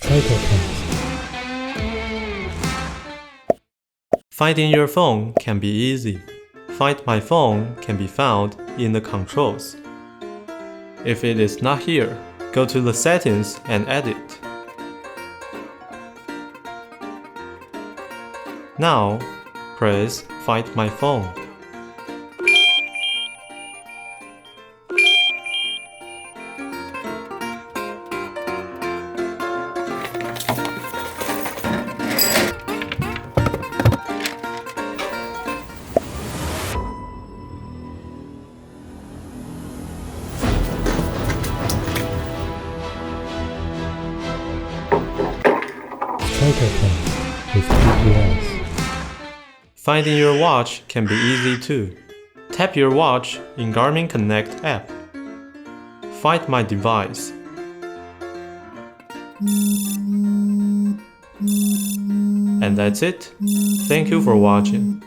Cyclecast. Finding your phone can be easy. Find My Phone can be found in the controls. If it is not here, go to the settings and edit. Now, press Find My Phone. Cyclecast with GPS. Finding your watch can be easy too. Tap your watch in Garmin Connect app. Find my device. And that's it. Thank you for watching.